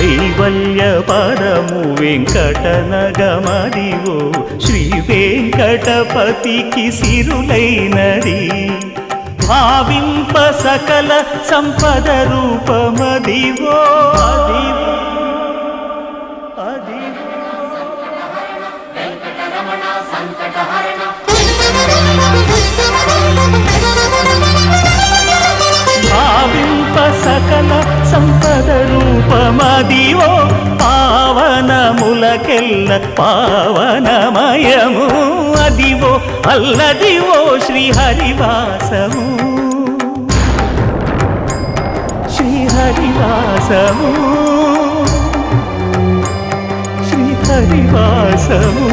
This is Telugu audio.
కైవల్య పదము వెంకటనగమదివో శ్రీ వెంకటపతికి సిరులైనది భావింప సకల సంపద రూపమదివో అదివో భావింప సకల సంపద రూపమదివో పావనములకెల్ల పావనమయము అదివో అల్లదివో శ్రీహరివాసము శ్రీహరివాసము శ్రీహరివాసము